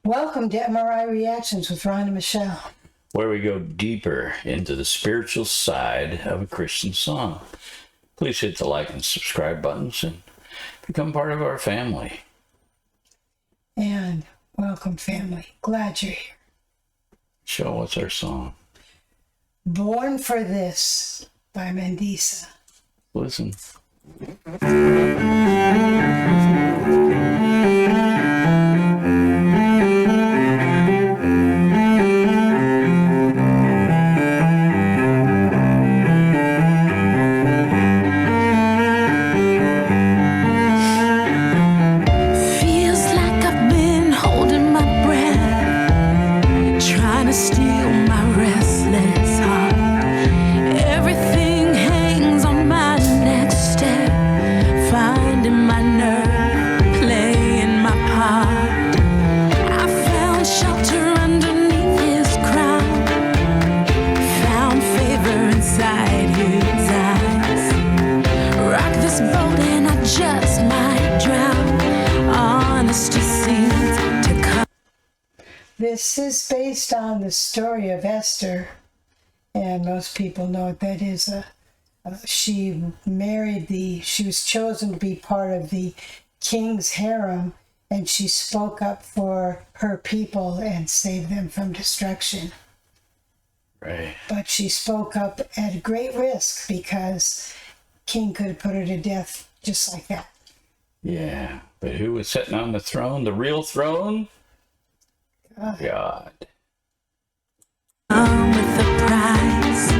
Welcome to MRI Reactions with Ron and Michelle, where we go deeper into the spiritual side of a Christian song. Please hit the like and subscribe buttons and become part of our family. And welcome, family. Glad you're here. Michelle, what's our song? Born for This by Mandisa. Listen. Steal my restless heart. Everything hangs on my next step. Finding my nerve, playing my part. I found shelter underneath his crown. Found favor inside his eyes. Rock this boat and I just might drown. Honesty seems to come. This is based on the story of Esther, and most people know what that is. She was chosen to be part of the king's harem, and she spoke up for her people and saved them from destruction. Right. But she spoke up at great risk because king could have put her to death just like that. Yeah, but who was sitting on the throne? The real throne? God. With the prize.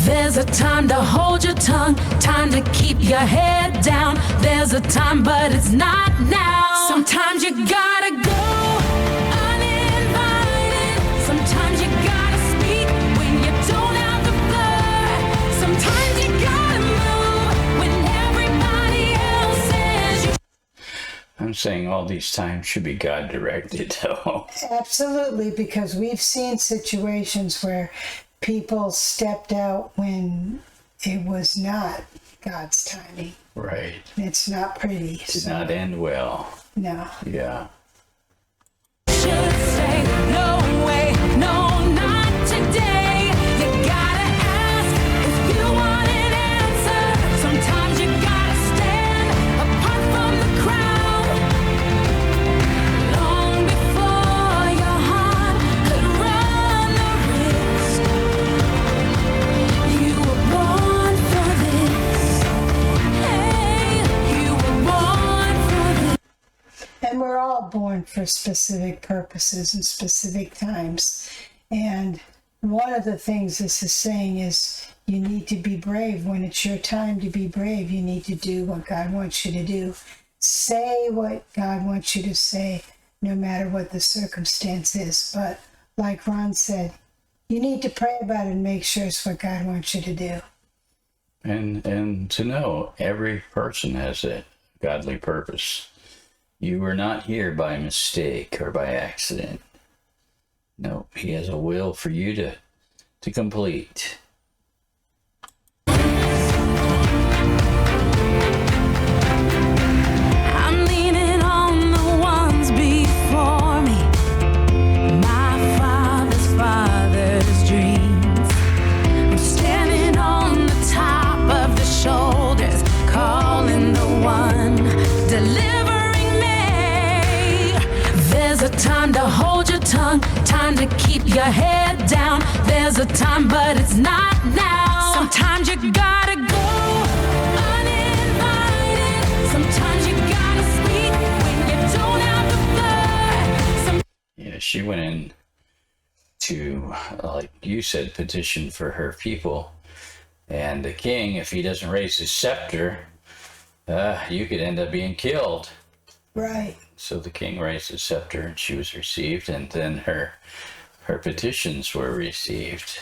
There's a time to hold your tongue, time to keep your head down. There's a time, but it's not now. Sometimes you gotta go uninvited. Sometimes you gotta speak when you don't have the floor. Sometimes you gotta move when everybody else says you. I'm saying all these times should be God-directed, though. Absolutely, because we've seen situations where people stepped out when it was not God's timing. Right. It's not pretty. Did not end well. No. Yeah. Should say no way, no, not today. You gotta ask if you want an answer. Sometimes you gotta stand apart from the crowd. Long before your heart could run the risk. You were born for this. Hey, you were born for this. And we're all born for specific purposes and specific times. And one of the things this is saying is you need to be brave. When it's your time to be brave, you need to do what God wants you to do. Say what God wants you to say, no matter what the circumstance is. But like Ron said, you need to pray about it and make sure it's what God wants you to do. And to know every person has a godly purpose. You were not here by mistake or by accident. No, he has a will for you to complete. I'm leaning on the ones before me, my father's dreams. I'm standing on the top of the shoulders, calling the one delivering me. There's a time to hold your tongue, time to keep your head down. There's a time, but it's not now. Sometimes you gotta go uninvited. Sometimes you gotta speak when you don't have the floor. Yeah, she went in to, like you said, petition for her people. And the king, if he doesn't raise his scepter, you could end up being killed. Right. So the king raised his scepter and she was received, and then her petitions were received.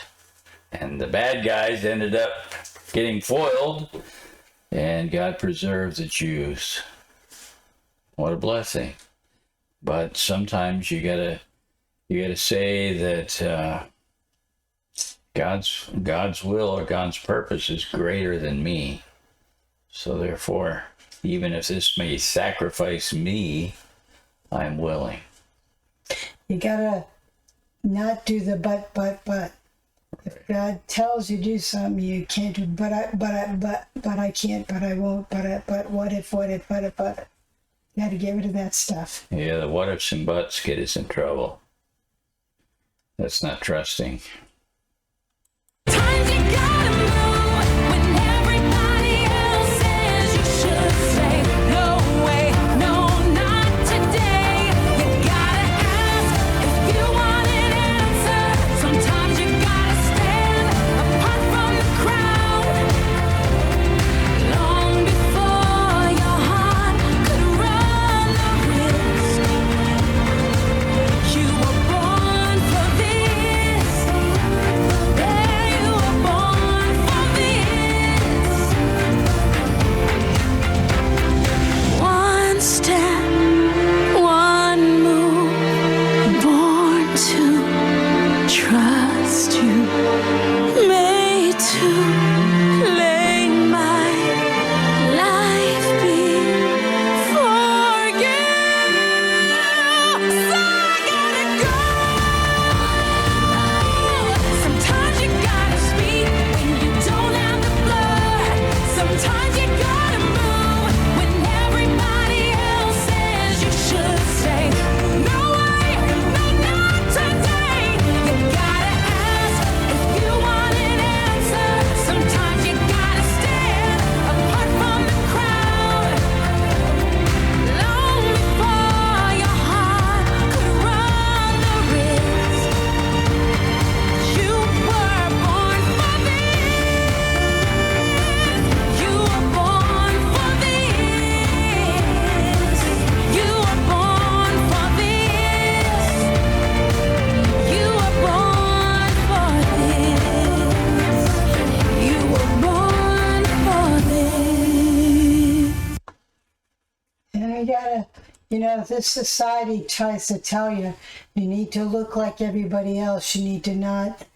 And the bad guys ended up getting foiled, and God preserved the Jews. What a blessing. But sometimes you gotta say that God's will or God's purpose is greater than me. So therefore, even if this may sacrifice me, I'm willing. You gotta not do the but. If God tells you to do something, you can't do, but I can't, but I won't, but what if. You gotta get rid of that stuff. Yeah, the what ifs and buts get us in trouble. That's not trusting. Times you gotta move when everybody else says you should say no way, no, not today. You gotta ask if you want an answer. Sometimes you gotta stand apart from the crowd. Long before your heart could run the risk, you were born for this. Yeah, you were born for this. One step, one move, born to trust you, made to lay my life before you. So I gotta go. Sometimes you gotta speak when you don't have the blood. Sometimes you gotta move when everybody else says you should say no way, no, not today. You gotta ask if you want an answer. Sometimes you gotta stand apart from the crowd. Long before your heart could run the risk, you were born for this. You were born for this. You were born for this. You were born for this. You were born for this. And you gotta, this society tries to tell you, you need to look like everybody else. You need to not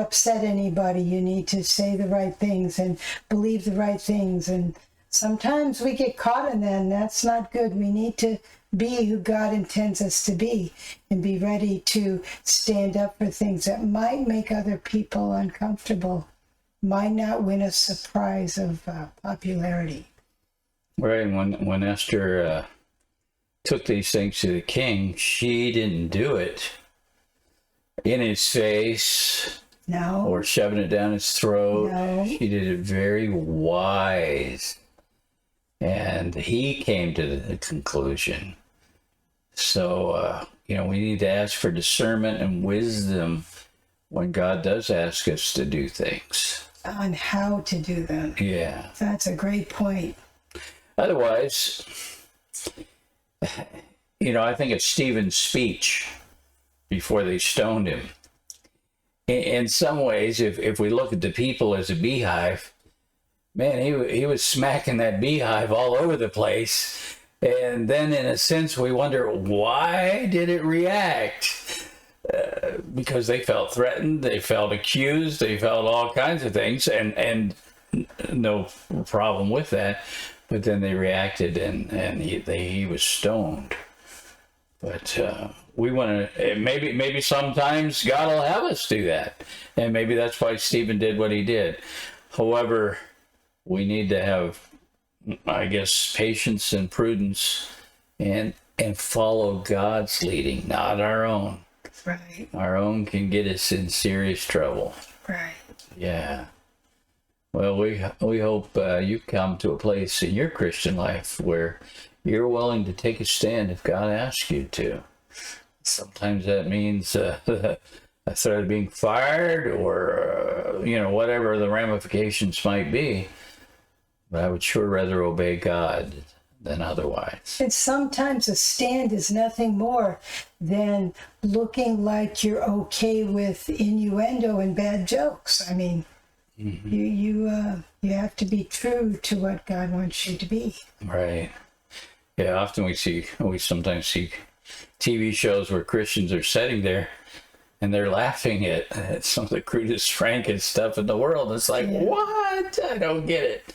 upset anybody. You need to say the right things and believe the right things. And sometimes we get caught in that, and that's not good. We need to be who God intends us to be and be ready to stand up for things that might make other people uncomfortable, might not win us a prize of popularity. Right, when Esther took these things to the king, she didn't do it in his face No. or shoving it down his throat. No. She did it very wise. And he came to the conclusion. So, we need to ask for discernment and wisdom when God does ask us to do things. On how to do them. Yeah. That's a great point. Otherwise, I think of Stephen's speech before they stoned him. In some ways, if we look at the people as a beehive, man, he was smacking that beehive all over the place. And then in a sense, we wonder, why did it react? Because they felt threatened, they felt accused, they felt all kinds of things, and no problem with that. But then they reacted, and he was stoned. But we want to, maybe sometimes God will have us do that. And maybe that's why Stephen did what he did. However, we need to have, I guess, patience and prudence and follow God's leading, not our own. Right. Our own can get us in serious trouble. Right. Yeah. Well, we hope you come to a place in your Christian life where you're willing to take a stand if God asks you to. Sometimes that means a threat of being fired or, whatever the ramifications might be. But I would sure rather obey God than otherwise. And sometimes a stand is nothing more than looking like you're okay with innuendo and bad jokes. I mean, you have to be true to what God wants you to be. Right. Yeah, often we sometimes see TV shows where Christians are sitting there and they're laughing at some of the crudest, frankest stuff in the world. It's like, what? I don't get it.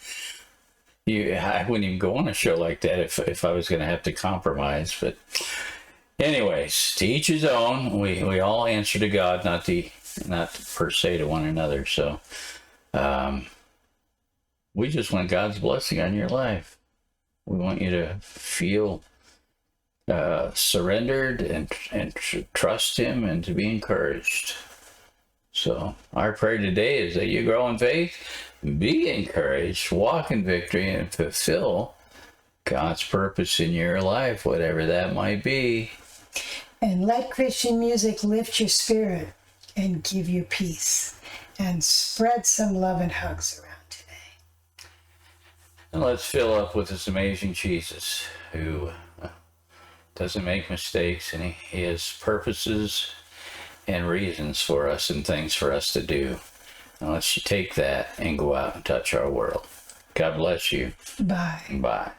I wouldn't even go on a show like that if I was going to have to compromise. But anyways, to each his own. We all answer to God, not per se to one another. So we just want God's blessing on your life. We want you to feel surrendered and trust him and to be encouraged. So our prayer today is that you grow in faith, be encouraged, walk in victory, and fulfill God's purpose in your life, whatever that might be. And let Christian music lift your spirit and give you peace. And spread some love and hugs around today. And let's fill up with this amazing Jesus who doesn't make mistakes, and he has purposes and reasons for us and things for us to do. And let's take that and go out and touch our world. God bless you. Bye. Bye.